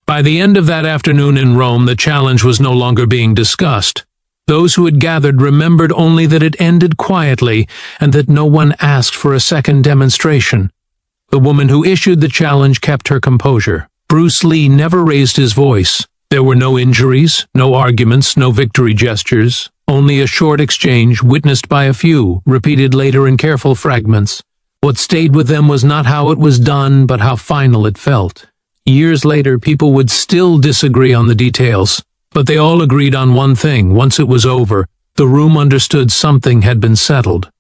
By the end of that afternoon in Rome, the challenge was no longer being discussed. Those who had gathered remembered only that it ended quietly and that no one asked for a second demonstration. The woman who issued the challenge kept her composure. Bruce Lee never raised his voice. There were no injuries, no arguments, no victory gestures, only a short exchange witnessed by a few, repeated later in careful fragments. What stayed with them was not how it was done, but how final it felt. Years later, people would still disagree on the details, but they all agreed on one thing. Once it was over, the room understood something had been settled.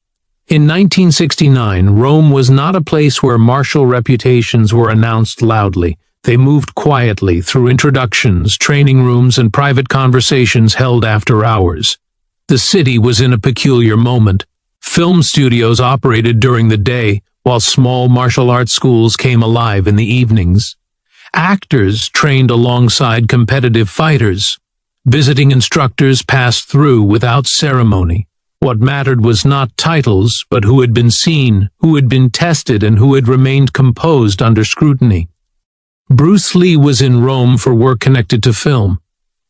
In 1969, Rome was not a place where martial reputations were announced loudly. They moved quietly through introductions, training rooms, and private conversations held after hours. The city was in a peculiar moment. Film studios operated during the day, while small martial arts schools came alive in the evenings. Actors trained alongside competitive fighters. Visiting instructors passed through without ceremony. What mattered was not titles, but who had been seen, who had been tested, and who had remained composed under scrutiny. Bruce Lee was in Rome for work connected to film.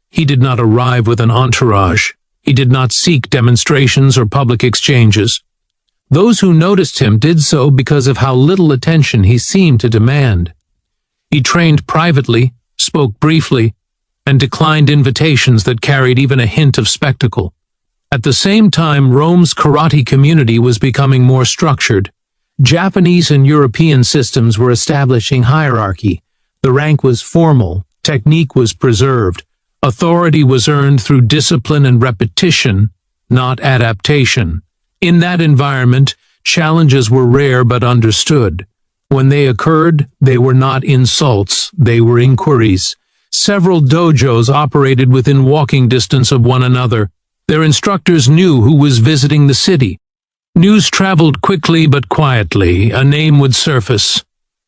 He did not arrive with an entourage. He did not seek demonstrations or public exchanges. Those who noticed him did so because of how little attention he seemed to demand. He trained privately, spoke briefly, and declined invitations that carried even a hint of spectacle. At the same time, Rome's karate community was becoming more structured. Japanese and European systems were establishing hierarchy. The rank was formal, technique was preserved, authority was earned through discipline and repetition, not adaptation. In that environment, challenges were rare but understood. When they occurred, they were not insults, they were inquiries. Several dojos operated within walking distance of one another. Their instructors knew who was visiting the city. News traveled quickly but quietly. A name would surface.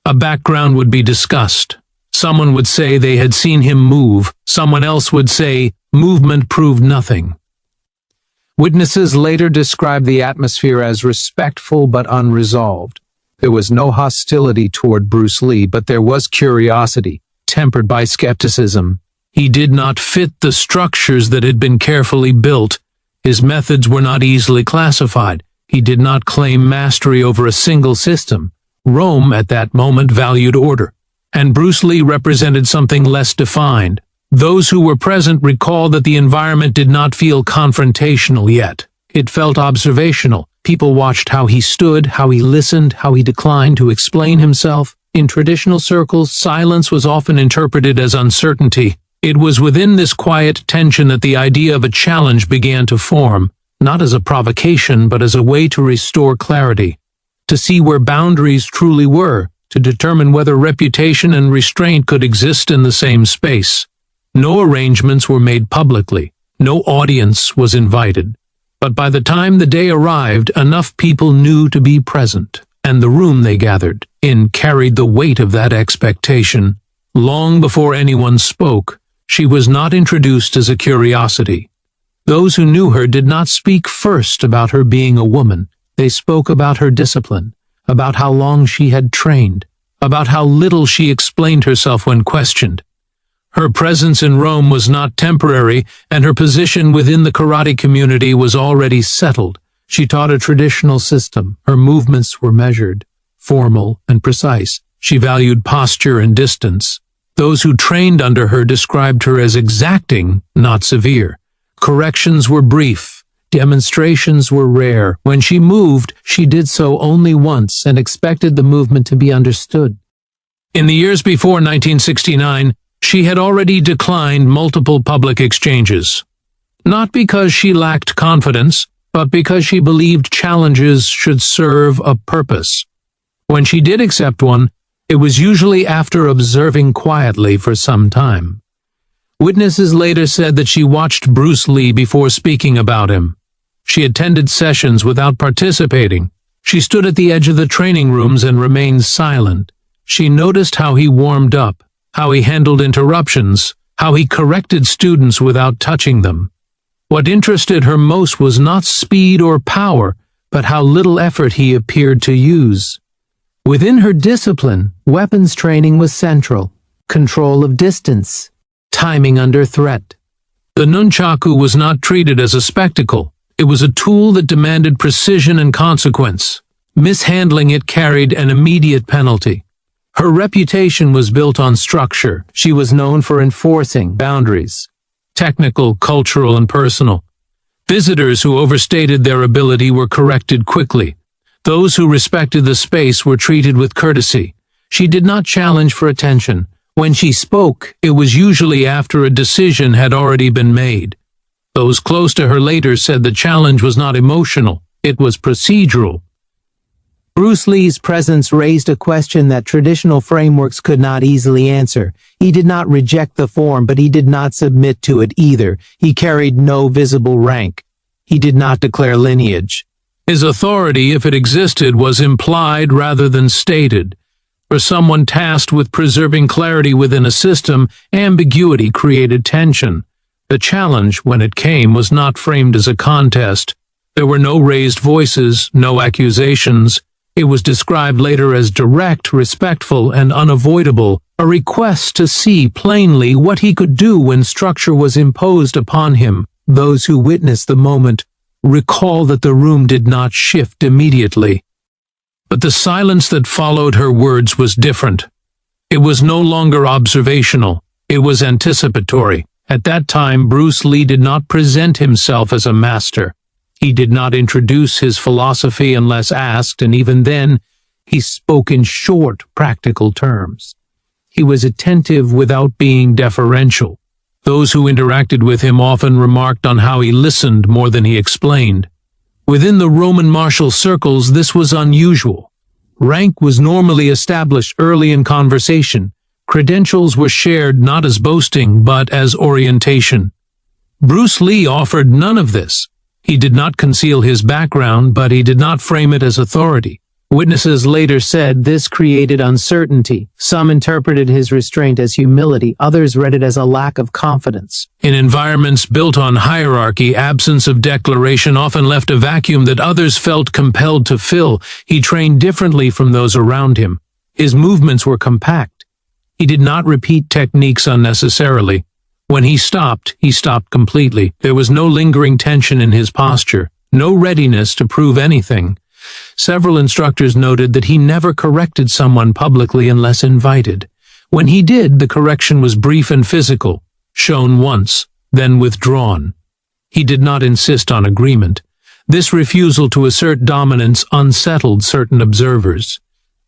A background would be discussed. Someone would say they had seen him move. Someone else would say movement proved nothing. Witnesses later described the atmosphere as respectful but unresolved. There was no hostility toward Bruce Lee, but there was curiosity, tempered by skepticism. He did not fit the structures that had been carefully built. His methods were not easily classified. He did not claim mastery over a single system. Rome, at that moment, valued order, and Bruce Lee represented something less defined. Those who were present recall that the environment did not feel confrontational yet. It felt observational. People watched how he stood, how he listened, how he declined to explain himself. In traditional circles, silence was often interpreted as uncertainty. It was within this quiet tension that the idea of a challenge began to form, not as a provocation, but as a way to restore clarity, to see where boundaries truly were, to determine whether reputation and restraint could exist in the same space. No arrangements were made publicly. No audience was invited. But by the time the day arrived, enough people knew to be present, and the room they gathered in carried the weight of that expectation. Long before anyone spoke, she was not introduced as a curiosity. Those who knew her did not speak first about her being a woman. They spoke about her discipline, about how long she had trained, about how little she explained herself when questioned. Her presence in Rome was not temporary, and her position within the karate community was already settled. She taught a traditional system. Her movements were measured, formal, and precise. She valued posture and distance. Those who trained under her described her as exacting, not severe. Corrections were brief. Demonstrations were rare. When she moved, she did so only once and expected the movement to be understood. In the years before 1969, she had already declined multiple public exchanges. Not because she lacked confidence, but because she believed challenges should serve a purpose. When she did accept one, it was usually after observing quietly for some time. Witnesses later said that she watched Bruce Lee before speaking about him. She attended sessions without participating. She stood at the edge of the training rooms and remained silent. She noticed how he warmed up, how he handled interruptions, how he corrected students without touching them. What interested her most was not speed or power, but how little effort he appeared to use. Within her discipline, weapons training was central. control of distance, timing under threat. The nunchaku was not treated as a spectacle. It was a tool that demanded precision and consequence. Mishandling it carried an immediate penalty. Her reputation was built on structure. She was known for enforcing boundaries, Technical, cultural, and personal. Visitors who overstated their ability were corrected quickly. Those who respected the space were treated with courtesy. She did not challenge for attention. When she spoke, it was usually after a decision had already been made. Those close to her later said the challenge was not emotional, it was procedural. Bruce Lee's presence raised a question that traditional frameworks could not easily answer. He did not reject the form, but he did not submit to it either. He carried no visible rank. He did not declare lineage. His authority, if it existed, was implied rather than stated. For someone tasked with preserving clarity within a system, ambiguity created tension. The challenge, when it came, was not framed as a contest. There were no raised voices, no accusations. It was described later as direct, respectful, and unavoidable, a request to see plainly what he could do when structure was imposed upon him. Those who witnessed the moment recall that the room did not shift immediately. But the silence that followed her words was different. It was no longer observational, it was anticipatory. At that time, Bruce Lee did not present himself as a master. He did not introduce his philosophy unless asked, and even then, he spoke in short, practical terms. He was attentive without being deferential. Those who interacted with him often remarked on how he listened more than he explained. Within the Roman martial circles, this was unusual. Rank was normally established early in conversation. Credentials were shared not as boasting, but as orientation. Bruce Lee offered none of this. He did not conceal his background, but he did not frame it as authority. Witnesses later said this created uncertainty. Some interpreted his restraint as humility, others read it as a lack of confidence. In environments built on hierarchy, absence of declaration often left a vacuum that others felt compelled to fill. He trained differently from those around him. His movements were compact. He did not repeat techniques unnecessarily. When he stopped completely. There was no lingering tension in his posture, no readiness to prove anything. Several instructors noted that he never corrected someone publicly unless invited. When he did, the correction was brief and physical, shown once, then withdrawn. He did not insist on agreement. This refusal to assert dominance unsettled certain observers.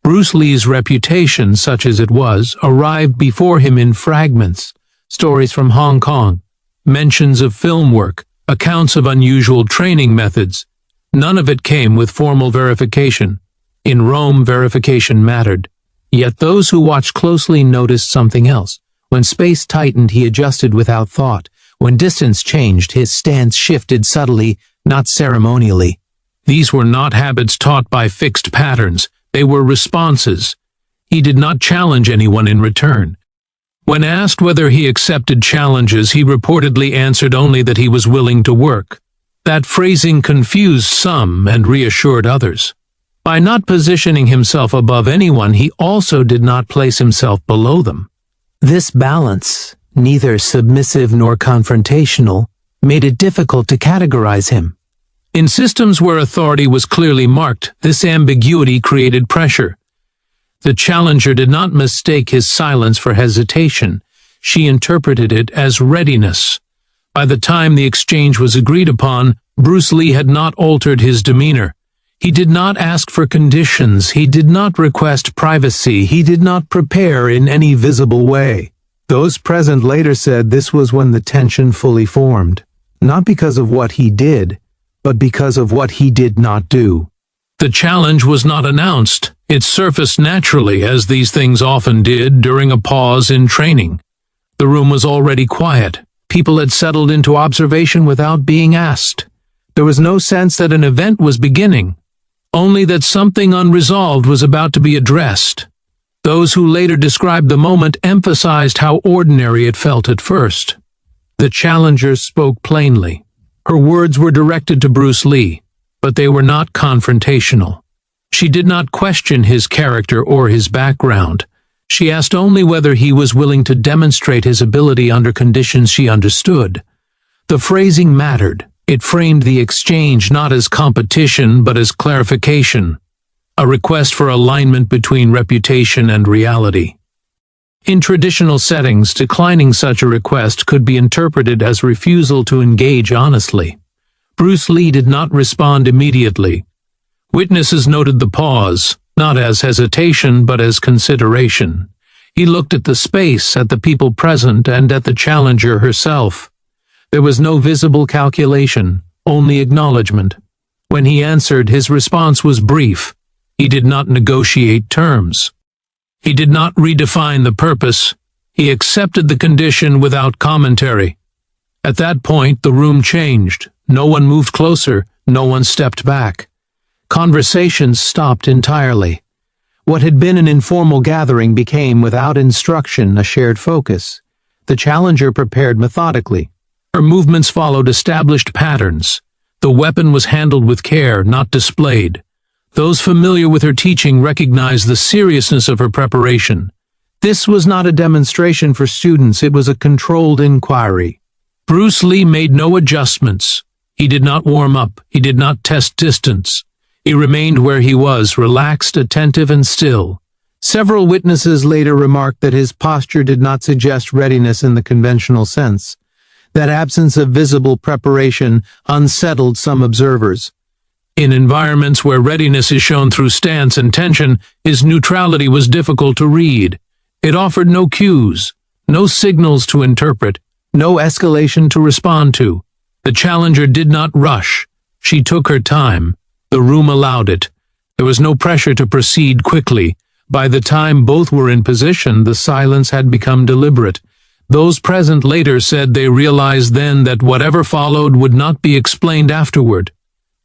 Bruce Lee's reputation, such as it was, arrived before him in fragments. Stories from Hong Kong, mentions of film work, accounts of unusual training methods. None of it came with formal verification. In Rome, verification mattered. Yet those who watched closely noticed something else. When space tightened, he adjusted without thought. When distance changed, his stance shifted subtly, not ceremonially. These were not habits taught by fixed patterns. They were responses. He did not challenge anyone in return. When asked whether he accepted challenges, he reportedly answered only that he was willing to work. That phrasing confused some and reassured others. By not positioning himself above anyone, he also did not place himself below them. This balance, neither submissive nor confrontational, made it difficult to categorize him. In systems where authority was clearly marked, this ambiguity created pressure. The challenger did not mistake his silence for hesitation. She interpreted it as readiness. By the time the exchange was agreed upon, Bruce Lee had not altered his demeanor. He did not ask for conditions. He did not request privacy. He did not prepare in any visible way. Those present later said this was when the tension fully formed, not because of what he did, but because of what he did not do. The challenge was not announced. It surfaced naturally, as these things often did, during a pause in training. The room was already quiet. People had settled into observation without being asked. There was no sense that an event was beginning, only that something unresolved was about to be addressed. Those who later described the moment emphasized how ordinary it felt at first. The challenger spoke plainly. Her words were directed to Bruce Lee, but they were not confrontational. She did not question his character or his background. She asked only whether he was willing to demonstrate his ability under conditions she understood. The phrasing mattered. It framed the exchange not as competition but as clarification, a request for alignment between reputation and reality. In traditional settings, declining such a request could be interpreted as refusal to engage honestly. Bruce Lee did not respond immediately. Witnesses noted the pause, not as hesitation but as consideration. He looked at the space, at the people present, and at the challenger herself. There was no visible calculation, only acknowledgement. When he answered, his response was brief. He did not negotiate terms. He did not redefine the purpose. He accepted the condition without commentary. At that point, the room changed. No one moved closer, no one stepped back. Conversations stopped entirely. What had been an informal gathering became, without instruction, a shared focus. The challenger prepared methodically. Her movements followed established patterns. The weapon was handled with care, not displayed. Those familiar with her teaching recognized the seriousness of her preparation. This was not a demonstration for students, it was a controlled inquiry. Bruce Lee made no adjustments. He did not warm up, he did not test distance. He remained where he was, relaxed, attentive, and still. Several witnesses later remarked that his posture did not suggest readiness in the conventional sense. That absence of visible preparation unsettled some observers. In environments where readiness is shown through stance and tension, his neutrality was difficult to read. It offered no cues, no signals to interpret, no escalation to respond to. The challenger did not rush. She took her time. The room allowed it. There was no pressure to proceed quickly. By the time both were in position, the silence had become deliberate. Those present later said they realized then that whatever followed would not be explained afterward.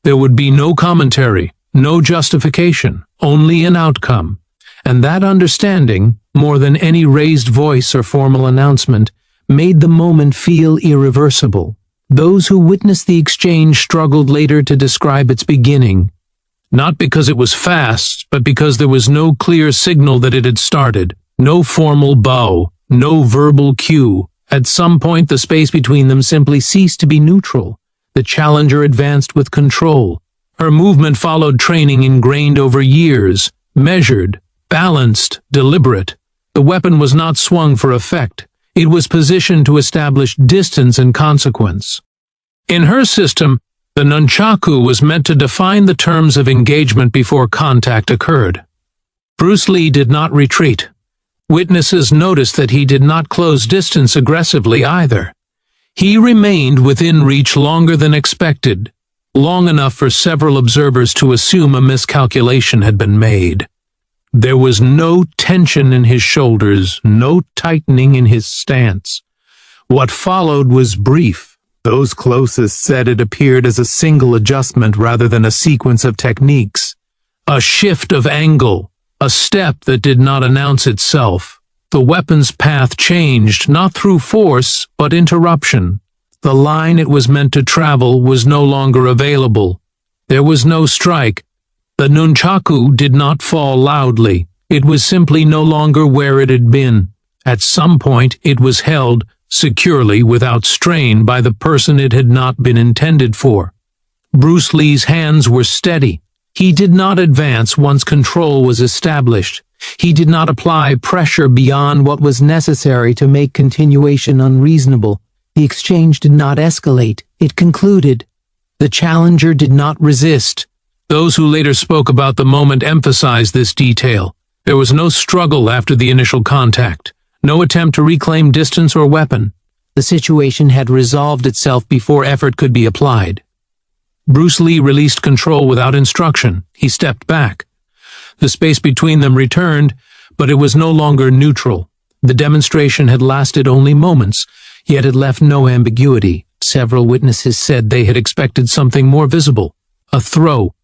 There would be no commentary, no justification, only an outcome. And that understanding, more than any raised voice or formal announcement, made the moment feel irreversible. Those who witnessed the exchange struggled later to describe its beginning, not because it was fast, but because there was no clear signal that it had started, no formal bow, no verbal cue. At some point, the space between them simply ceased to be neutral. The challenger advanced with control. Her movement followed training ingrained over years, measured, balanced, deliberate. The weapon was not swung for effect. It was positioned to establish distance and consequence. In her system, the Nunchaku was meant to define the terms of engagement before contact occurred. Bruce Lee did not retreat. Witnesses noticed that he did not close distance aggressively either. He remained within reach longer than expected, long enough for several observers to assume a miscalculation had been made. There was no tension in his shoulders, no tightening in his stance. What followed was brief. Those closest said it appeared as a single adjustment rather than a sequence of techniques. A shift of angle, a step that did not announce itself. The weapon's path changed, not through force, but interruption. The line it was meant to travel was no longer available. There was no strike. The Nunchaku did not fall loudly. It was simply no longer where it had been. At some point, it was held securely without strain by the person it had not been intended for. Bruce Lee's hands were steady. He did not advance once control was established. He did not apply pressure beyond what was necessary to make continuation unreasonable. The exchange did not escalate. It concluded. The challenger did not resist. Those who later spoke about the moment emphasized this detail. There was no struggle after the initial contact, no attempt to reclaim distance or weapon. The situation had resolved itself before effort could be applied. Bruce Lee released control without instruction. He stepped back. The space between them returned, but it was no longer neutral. The demonstration had lasted only moments, yet it left no ambiguity. Several witnesses said they had expected something more visible. A throw,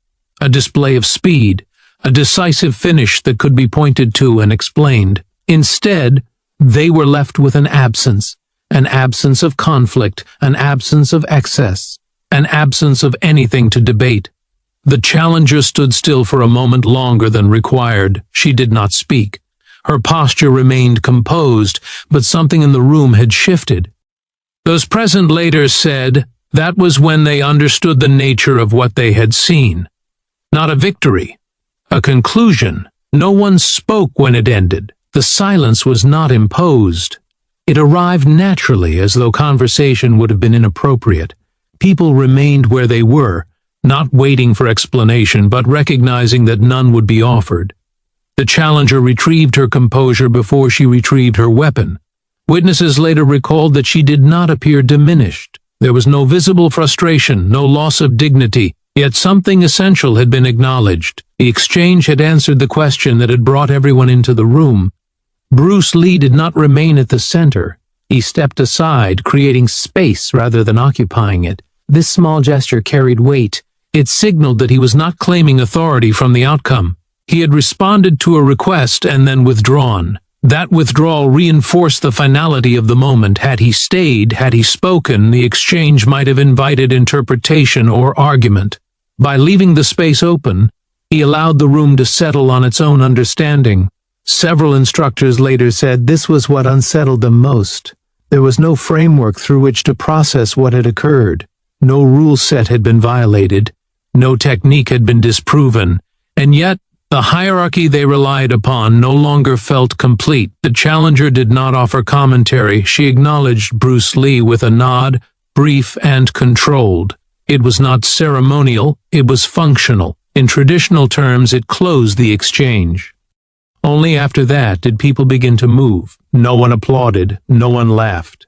a display of speed, a decisive finish that could be pointed to and explained. Instead, they were left with an absence of conflict, an absence of excess, an absence of anything to debate. The challenger stood still for a moment longer than required. She did not speak. Her posture remained composed, but something in the room had shifted. Those present later said that was when they understood the nature of what they had seen. Not a victory, a conclusion. No one spoke when it ended. The silence was not imposed. It arrived naturally, as though conversation would have been inappropriate. People remained where they were, not waiting for explanation, but recognizing that none would be offered. The challenger retrieved her composure before she retrieved her weapon. Witnesses later recalled that she did not appear diminished. There was no visible frustration, no loss of dignity, yet something essential had been acknowledged. The exchange had answered the question that had brought everyone into the room. Bruce Lee did not remain at the center. He stepped aside, creating space rather than occupying it. This small gesture carried weight. It signaled that he was not claiming authority from the outcome. He had responded to a request and then withdrawn. That withdrawal reinforced the finality of the moment. Had he stayed, had he spoken, the exchange might have invited interpretation or argument. By leaving the space open, he allowed the room to settle on its own understanding. Several instructors later said this was what unsettled them most. There was no framework through which to process what had occurred. No rule set had been violated. No technique had been disproven. And yet, the hierarchy they relied upon no longer felt complete. The challenger did not offer commentary. She acknowledged Bruce Lee with a nod, brief and controlled. It was not ceremonial, it was functional. In traditional terms, it closed the exchange. Only after that did people begin to move. No one applauded, no one laughed.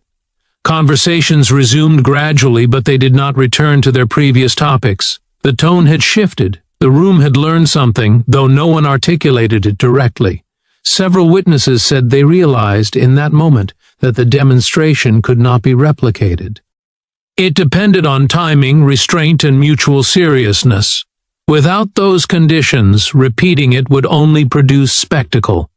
Conversations resumed gradually, but they did not return to their previous topics. The tone had shifted. The room had learned something, though no one articulated it directly. Several witnesses said they realized in that moment that the demonstration could not be replicated. It depended on timing, restraint, and mutual seriousness. Without those conditions, repeating it would only produce spectacle.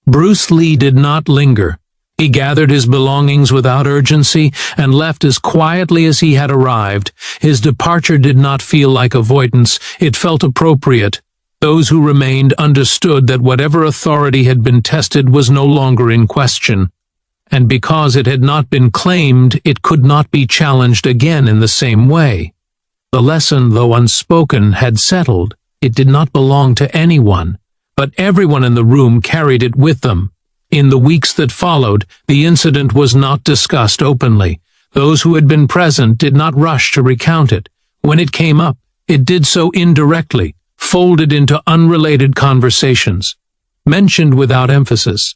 Bruce Lee did not linger. He gathered his belongings without urgency and left as quietly as he had arrived. His departure did not feel like avoidance, it felt appropriate. Those who remained understood that whatever authority had been tested was no longer in question. And because it had not been claimed, it could not be challenged again in the same way. The lesson, though unspoken, had settled. It did not belong to anyone, but everyone in the room carried it with them. In the weeks that followed, the incident was not discussed openly. Those who had been present did not rush to recount it. When it came up, it did so indirectly, folded into unrelated conversations, mentioned without emphasis.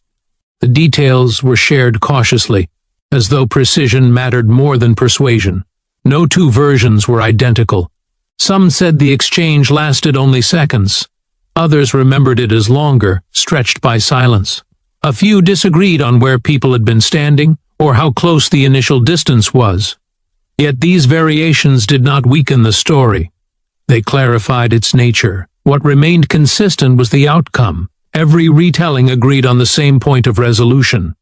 The details were shared cautiously, as though precision mattered more than persuasion. No two versions were identical. Some said the exchange lasted only seconds. Others remembered it as longer, stretched by silence. A few disagreed on where people had been standing, or how close the initial distance was. Yet these variations did not weaken the story. They clarified its nature. What remained consistent was the outcome. Every retelling agreed on the same point of resolution.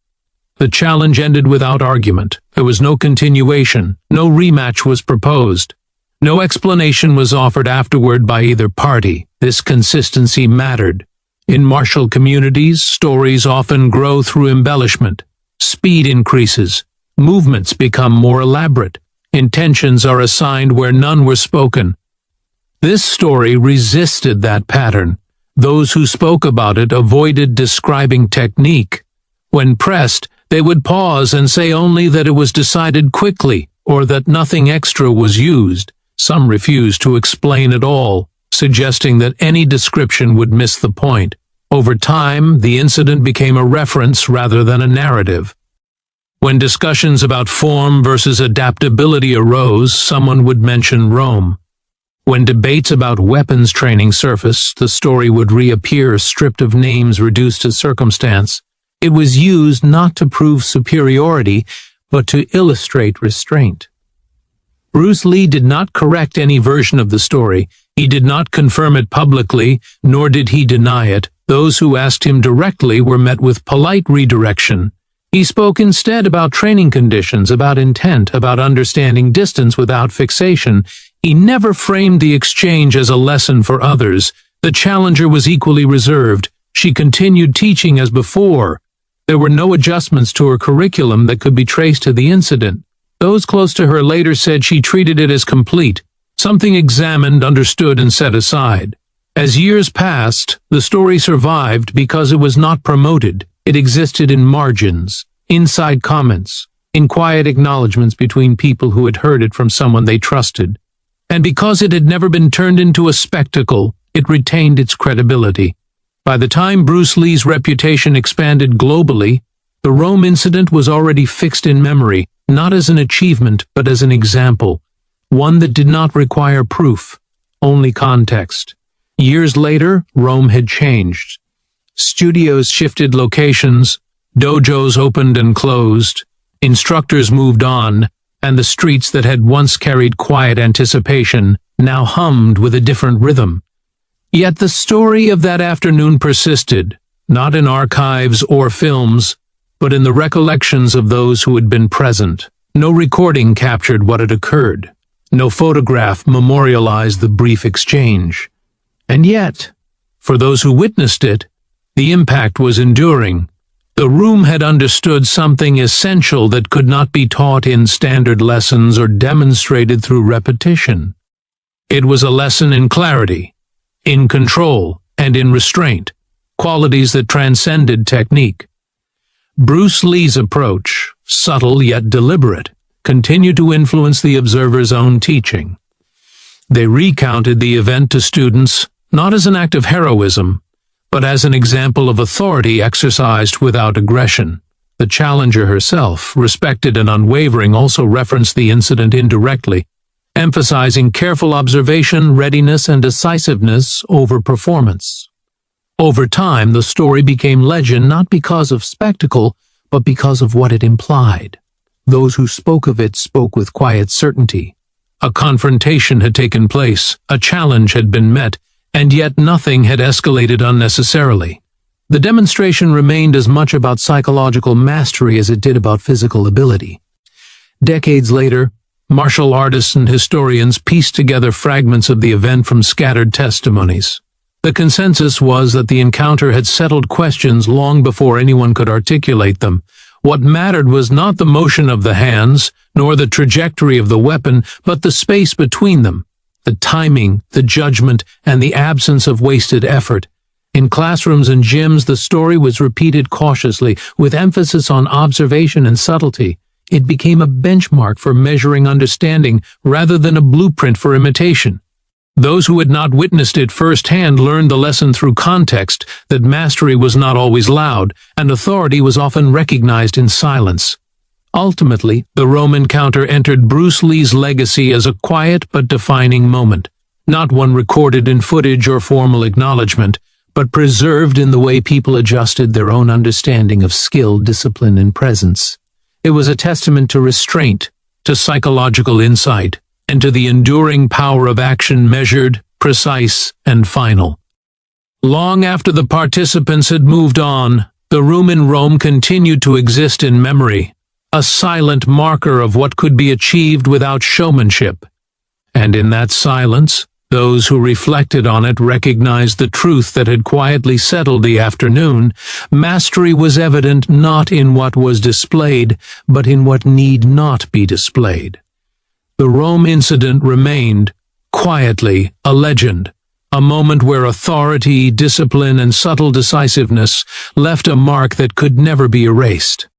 The challenge ended without argument. There was no continuation. No rematch was proposed. No explanation was offered afterward by either party. This consistency mattered. In martial communities, stories often grow through embellishment. Speed increases. Movements become more elaborate. Intentions are assigned where none were spoken. This story resisted that pattern. Those who spoke about it avoided describing technique. When pressed, they would pause and say only that it was decided quickly, or that nothing extra was used. Some refused to explain at all, suggesting that any description would miss the point. Over time, the incident became a reference rather than a narrative. When discussions about form versus adaptability arose, someone would mention Rome. When debates about weapons training surfaced, the story would reappear stripped of names reduced to circumstance. It was used not to prove superiority, but to illustrate restraint. Bruce Lee did not correct any version of the story. He did not confirm it publicly, nor did he deny it. Those who asked him directly were met with polite redirection. He spoke instead about training conditions, about intent, about understanding distance without fixation. He never framed the exchange as a lesson for others. The challenger was equally reserved. She continued teaching as before. There were no adjustments to her curriculum that could be traced to the incident. Those close to her later said she treated it as complete, something examined, understood, and set aside. As years passed, the story survived because it was not promoted. It existed in margins, inside comments, in quiet acknowledgments between people who had heard it from someone they trusted. And because it had never been turned into a spectacle, it retained its credibility. By the time Bruce Lee's reputation expanded globally, the Rome incident was already fixed in memory, not as an achievement, but as an example, one that did not require proof, only context. Years later, Rome had changed. Studios shifted locations, dojos opened and closed, instructors moved on, and the streets that had once carried quiet anticipation now hummed with a different rhythm. Yet the story of that afternoon persisted, not in archives or films, but in the recollections of those who had been present. No recording captured what had occurred. No photograph memorialized the brief exchange. And yet, for those who witnessed it, the impact was enduring. The room had understood something essential that could not be taught in standard lessons or demonstrated through repetition. It was a lesson in clarity, in control, and in restraint, qualities that transcended technique. Bruce Lee's approach, subtle yet deliberate, continued to influence the observer's own teaching. They recounted the event to students not as an act of heroism, but as an example of authority exercised without aggression. The challenger herself, respected and unwavering, also referenced the incident indirectly, emphasizing careful observation, readiness, and decisiveness over performance. Over time, the story became legend not because of spectacle, but because of what it implied. Those who spoke of it spoke with quiet certainty. A confrontation had taken place, a challenge had been met, and yet nothing had escalated unnecessarily. The demonstration remained as much about psychological mastery as it did about physical ability. Decades later, martial artists and historians pieced together fragments of the event from scattered testimonies. The consensus was that the encounter had settled questions long before anyone could articulate them. What mattered was not the motion of the hands, nor the trajectory of the weapon, but the space between them, the timing, the judgment, and the absence of wasted effort. In classrooms and gyms, the story was repeated cautiously, with emphasis on observation and subtlety. It became a benchmark for measuring understanding rather than a blueprint for imitation. Those who had not witnessed it firsthand learned the lesson through context, that mastery was not always loud, and authority was often recognized in silence. Ultimately, the Rome encounter entered Bruce Lee's legacy as a quiet but defining moment, not one recorded in footage or formal acknowledgement, but preserved in the way people adjusted their own understanding of skill, discipline, and presence. It was a testament to restraint, to psychological insight, and to the enduring power of action measured, precise, and final. Long after the participants had moved on, the room in Rome continued to exist in memory, a silent marker of what could be achieved without showmanship. And in that silence, those who reflected on it recognized the truth that had quietly settled the afternoon. Mastery was evident not in what was displayed, but in what need not be displayed. The Rome incident remained, quietly, a legend, a moment where authority, discipline, and subtle decisiveness left a mark that could never be erased.